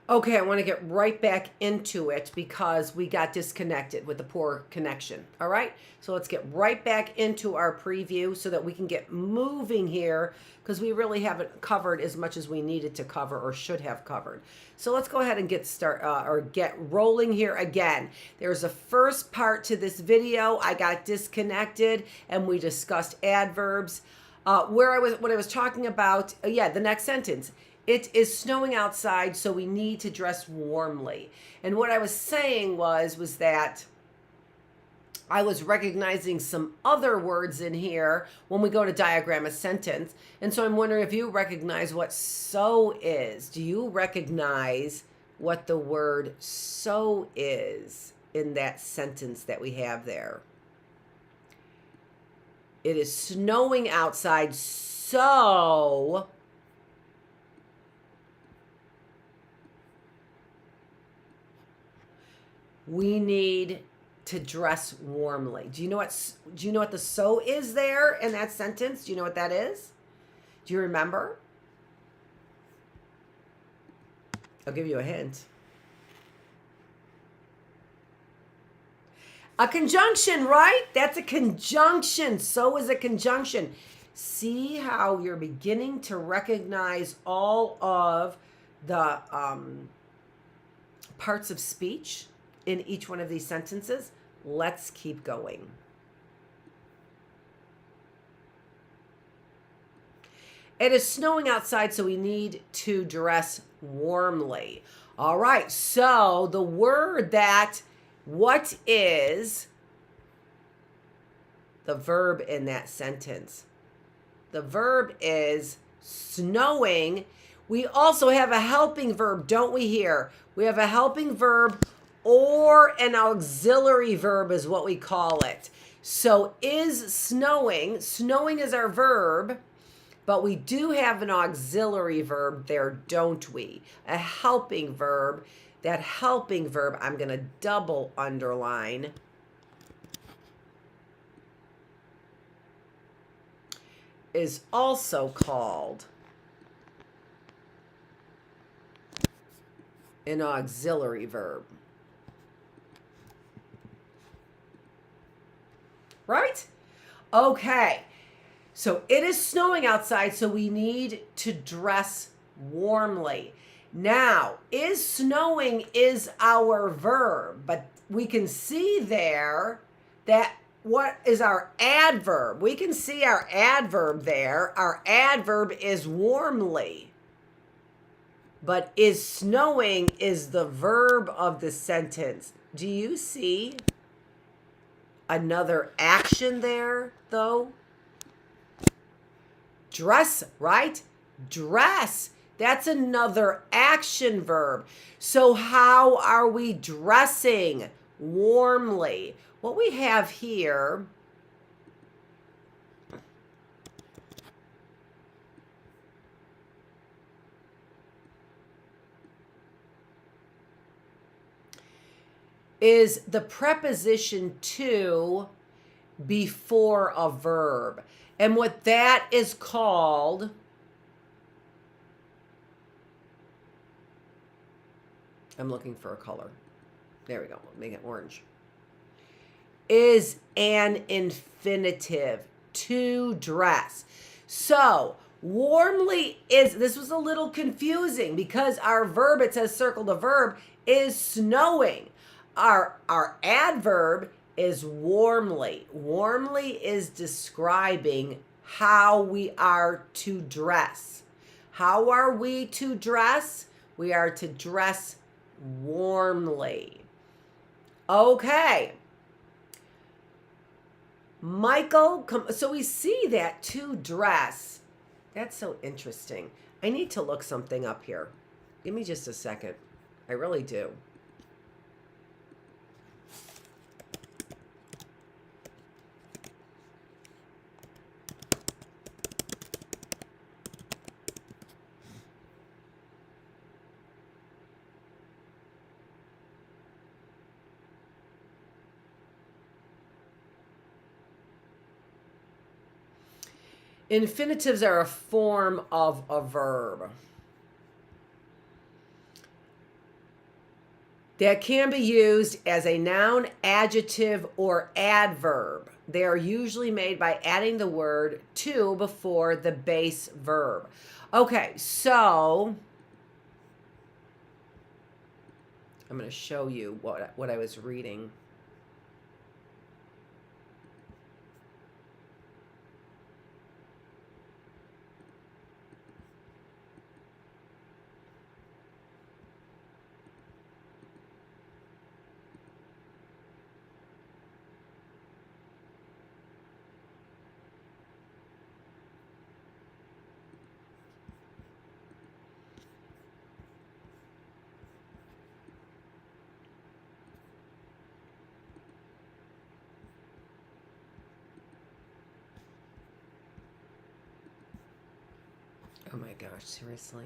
Okay, I want to get right back into it because we got disconnected with the poor connection. All right, so let's get right back into our preview so that we can get moving here because we really haven't covered as much as we needed to cover or should have covered. So let's go ahead and get rolling here again. There's a first part to this video. I got disconnected and we discussed adverbs. What I was talking about, the next sentence. It is snowing outside, so we need to dress warmly. And what I was saying was that I was recognizing some other words in here when we go to diagram a sentence. And so I'm wondering if you recognize what so is. Do you recognize what the word so is in that sentence that we have there? It is snowing outside, so we need to dress warmly. Do you know what the so is there in that sentence? Do you know what that is? Do you remember? I'll give you a hint. A conjunction, right? That's a conjunction. So is a conjunction. See how you're beginning to recognize all of the parts of speech in each one of these sentences? Let's keep going. It is snowing outside, so we need to dress warmly. All right, so the word that, what is the verb in that sentence? The verb is snowing. We also have a helping verb, don't we here? We have a helping verb or an auxiliary verb is what we call it. So is snowing. Snowing is our verb, but we do have an auxiliary verb there, don't we? A helping verb. That helping verb, I'm going to double underline. Is also called an auxiliary verb. Right? Okay. So it is snowing outside, so we need to dress warmly. Now, is snowing is our verb, but we can see there that what is our adverb? We can see our adverb there. Our adverb is warmly. But is snowing is the verb of the sentence. Do you see another action there, though? Dress, right? Dress. That's another action verb. So how are we dressing? Warmly. What we have here is the preposition to before a verb. And what that is called, I'm looking for a color. There we go. Make it orange. Is an infinitive, to dress. So warmly is, this was a little confusing because our verb, it says circle the verb, is snowing. Our adverb is warmly. Warmly is describing how we are to dress. How are we to dress? We are to dress warmly. Okay. Michael, so we see that to dress. That's so interesting. I need to look something up here. Give me just a second. I really do. Infinitives are a form of a verb. that can be used as a noun, adjective, or adverb. They are usually made by adding the word to before the base verb. Okay, so I'm going to show you what I was reading. Oh my gosh, seriously?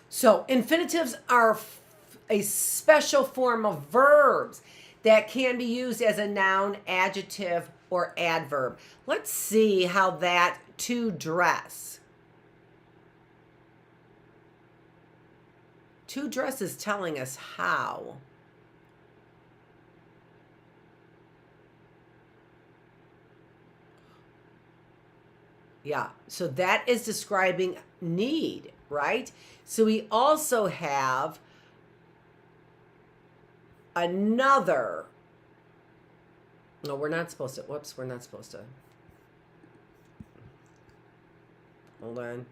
So, infinitives are a special form of verbs that can be used as a noun, adjective, or adverb. Let's see how that to dress. To dress is telling us how. Yeah, so that is describing need, right? So we also have another. No, we're not supposed to. Whoops, we're not supposed to. Hold on.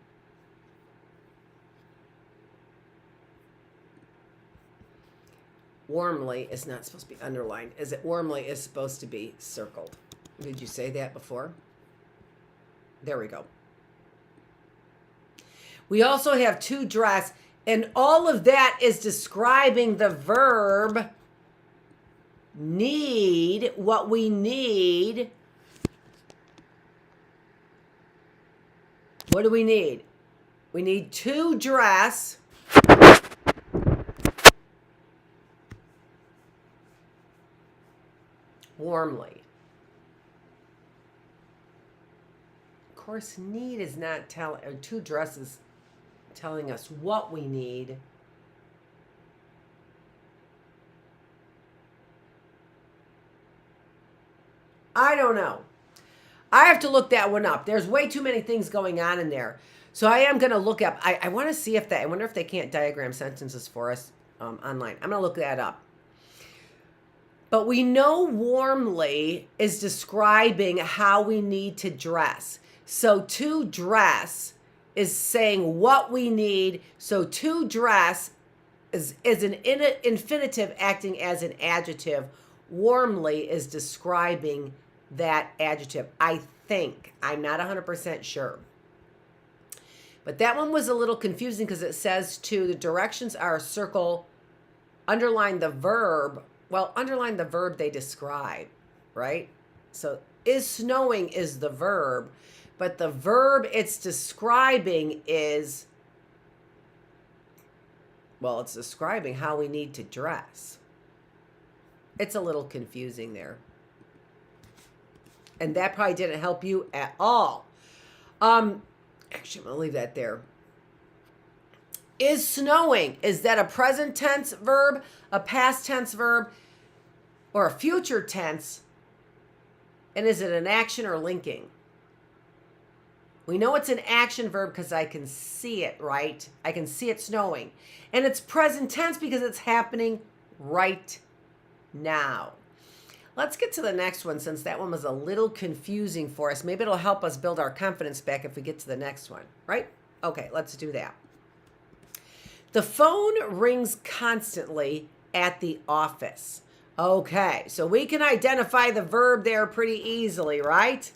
Warmly is not supposed to be underlined. Is it? Warmly is supposed to be circled. Did you say that before? There we go. We also have to dress, and all of that is describing the verb need, what we need. What do we need? We need to dress. Warmly. Of course, need is not telling, or to dress is telling us what we need. I don't know. I have to look that one up. There's way too many things going on in there. So I am going to look up. I want to see if I wonder if they can't diagram sentences for us online. I'm going to look that up. But we know warmly is describing how we need to dress. So to dress is saying what we need. So to dress is an infinitive acting as an adjective. Warmly is describing that adjective. I think. I'm not 100% sure. But that one was a little confusing because it says to, the directions are circle, underline the verb. Well, underline the verb they describe, right? So is snowing is the verb, but the verb it's describing is, well, it's describing how we need to dress. It's a little confusing there. And that probably didn't help you at all. Actually, I'm going to leave that there. Is snowing, is that a present tense verb, a past tense verb, or a future tense? And is it an action or linking? We know it's an action verb because I can see it, right? I can see it snowing. And it's present tense because it's happening right now. Let's get to the next one since that one was a little confusing for us. Maybe it'll help us build our confidence back if we get to the next one, right? Okay, let's do that. The phone rings constantly at the office. Okay, so we can identify the verb there pretty easily, right?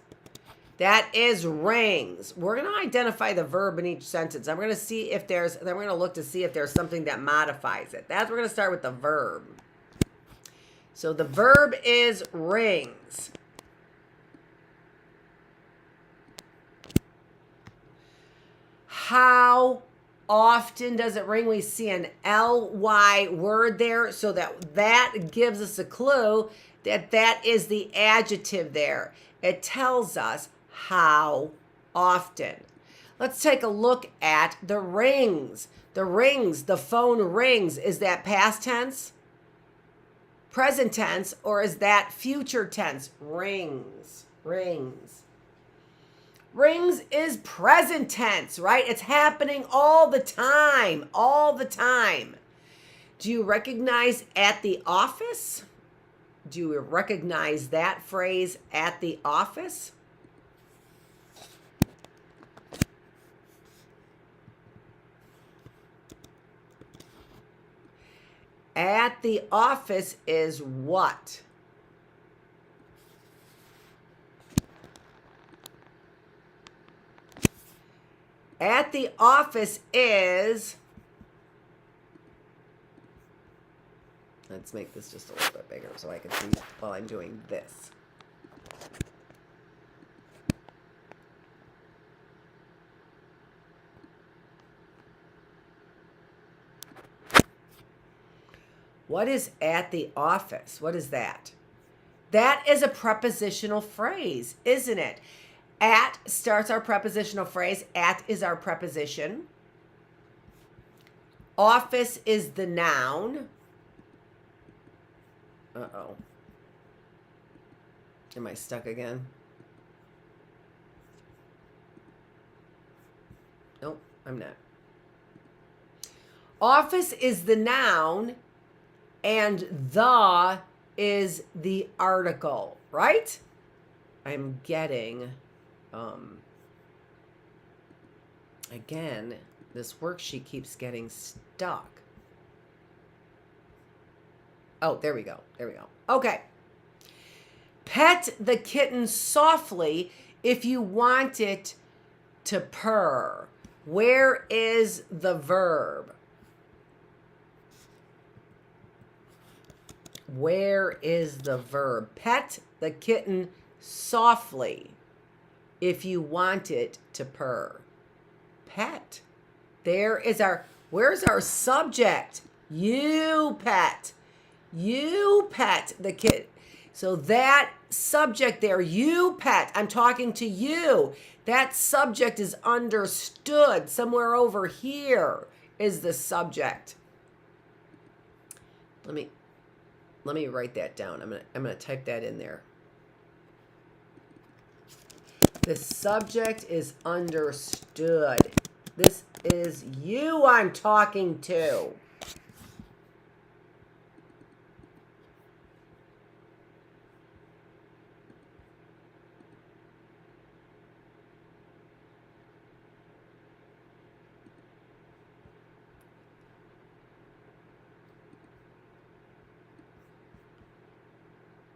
That is rings. We're going to identify the verb in each sentence. I'm going to see if then we're going to look to see if there's something that modifies it. We're going to start with the verb. So the verb is rings. How often does it ring? We see an ly word there, so that gives us a clue that that is the adjective there. It tells us how often. Let's take a look at the rings. The rings, the phone rings. Is that past tense, present tense, or is that future tense? Rings, rings. Rings is present tense, right? It's happening all the time, all the time. Do you recognize at the office? Do you recognize that phrase, at the office? At the office is what? At the office is, let's make this just a little bit bigger so I can see while I'm doing this. What is at the office? What is that? That is a prepositional phrase, isn't it? At starts our prepositional phrase. At is our preposition. Office is the noun. Uh-oh. Am I stuck again? Nope, I'm not. Office is the noun, and the is the article, right? I'm getting, again, this worksheet keeps getting stuck. Oh, there we go. There we go. Okay. Pet the kitten softly if you want it to purr. Where is the verb? Where is the verb? Pet the kitten softly if you want it to purr. Pet. There is where's our subject? You pet. You pet the kitten. So that subject there, you pet, I'm talking to you. That subject is understood. Somewhere over here is the subject. Let me write that down. I'm gonna type that in there. The subject is understood. This is you I'm talking to.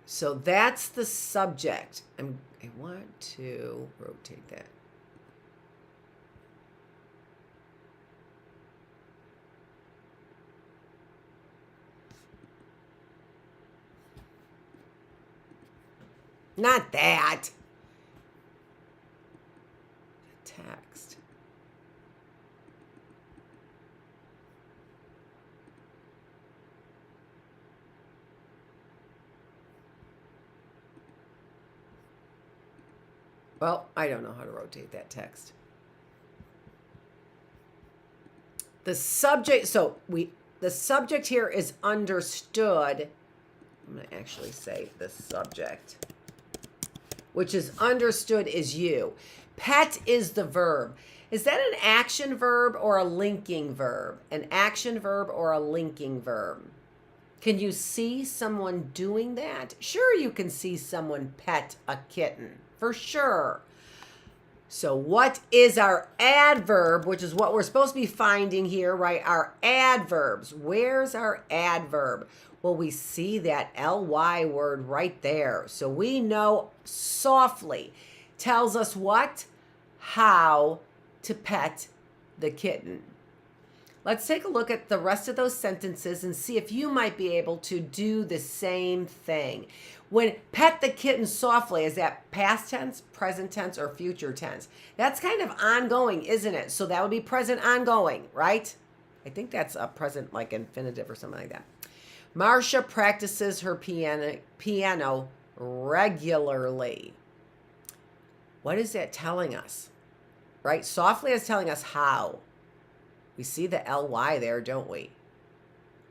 So that's the subject. I want to rotate that. Not that. Text. Well, I don't know how to rotate that text. The subject, the subject here is understood. I'm going to actually say the subject, which is understood is you. Pet is the verb. Is that an action verb or a linking verb? An action verb or a linking verb? Can you see someone doing that? Sure, you can see someone pet a kitten. For sure. So what is our adverb, which is what we're supposed to be finding here, right? Our adverbs. Where's our adverb? Well, we see that ly word right there. So we know softly tells us what? How to pet the kitten. Let's take a look at the rest of those sentences and see if you might be able to do the same thing. When pet the kitten softly, is that past tense, present tense, or future tense? That's kind of ongoing, isn't it? So that would be present ongoing, right? I think that's a present like infinitive or something like that. Marcia practices her piano regularly. What is that telling us? Right? Softly is telling us how. We see the ly there, don't we?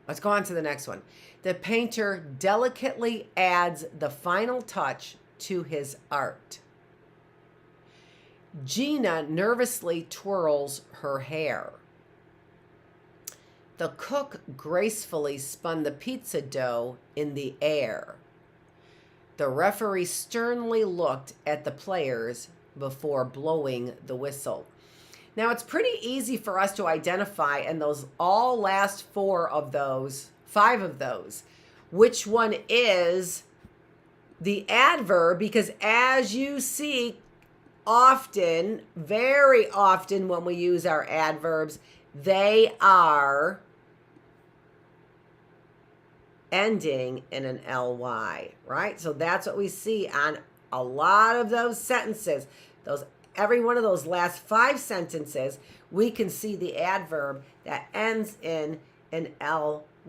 Let's go on to the next one. The painter delicately adds the final touch to his art. Gina nervously twirls her hair. The cook gracefully spun the pizza dough in the air. The referee sternly looked at the players before blowing the whistle. Now, it's pretty easy for us to identify in those all last five of those, which one is the adverb, because as you see often, very often when we use our adverbs, they are ending in an ly, right? So that's what we see on a lot of those sentences. Every one of those last 5 sentences, we can see the adverb that ends in an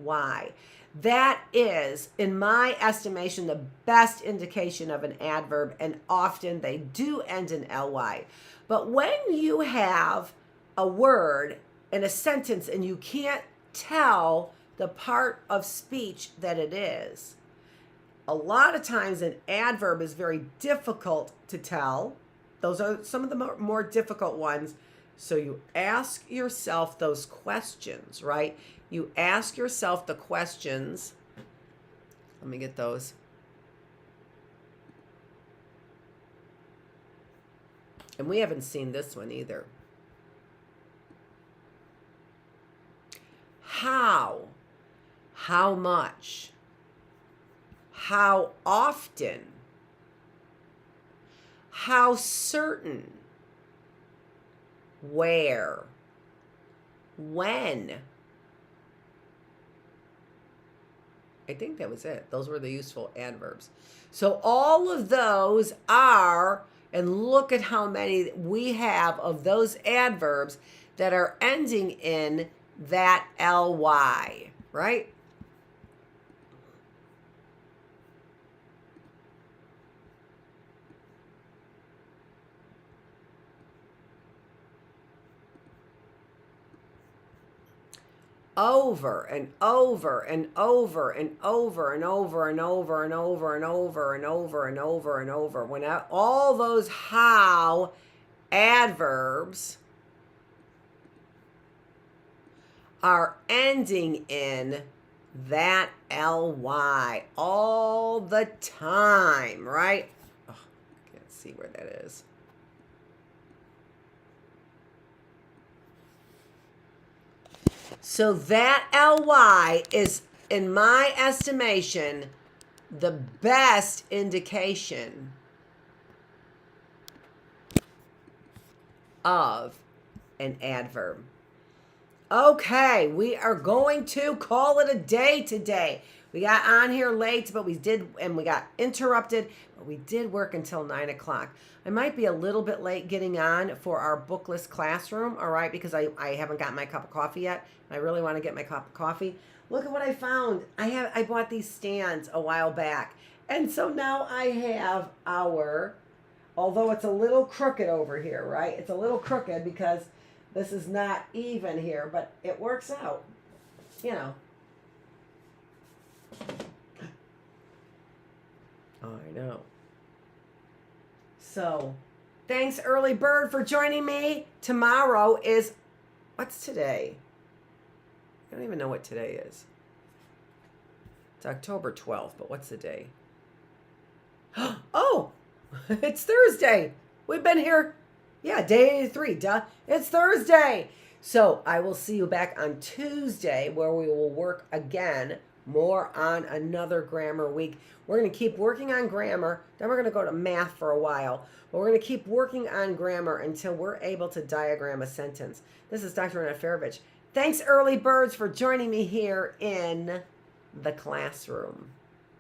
ly. That is, in my estimation, the best indication of an adverb, and often they do end in ly. But when you have a word in a sentence and you can't tell the part of speech that it is, a lot of times an adverb is very difficult to tell. Those are some of the more difficult ones. So you ask yourself those questions, right? You ask yourself the questions. Let me get those. And we haven't seen this one either. How? How much? How often? How certain? Where? When? I think that was it. Those were the useful adverbs. So all of those are, and look at how many we have of those adverbs that are ending in that ly, right? Over and over and over and over and over and over and over and over and over and over and over. When all those how adverbs are ending in that ly all the time, right? Oh, I can't see where that is. So that ly is, in my estimation, the best indication of an adverb. Okay, we are going to call it a day today. We got on here late, but we got interrupted, but we did work until 9 o'clock. I might be a little bit late getting on for our Bookless classroom, all right, because I haven't got my cup of coffee yet. I really want to get my cup of coffee. Look at what I found. I bought these stands a while back. And so now I have although it's a little crooked over here, right? It's a little crooked because this is not even here, but it works out, you know. I know. So, thanks, Early Bird, for joining me. Tomorrow is, what's today? I don't even know what today is. It's October 12th, but what's the day? Oh, it's Thursday. We've been here. Yeah, day 83, duh. It's Thursday. So I will see you back on Tuesday where we will work again more on another grammar week. We're going to keep working on grammar. Then we're going to go to math for a while. But we're going to keep working on grammar until we're able to diagram a sentence. This is Dr. Annette Feravich. Thanks, early birds, for joining me here in the classroom.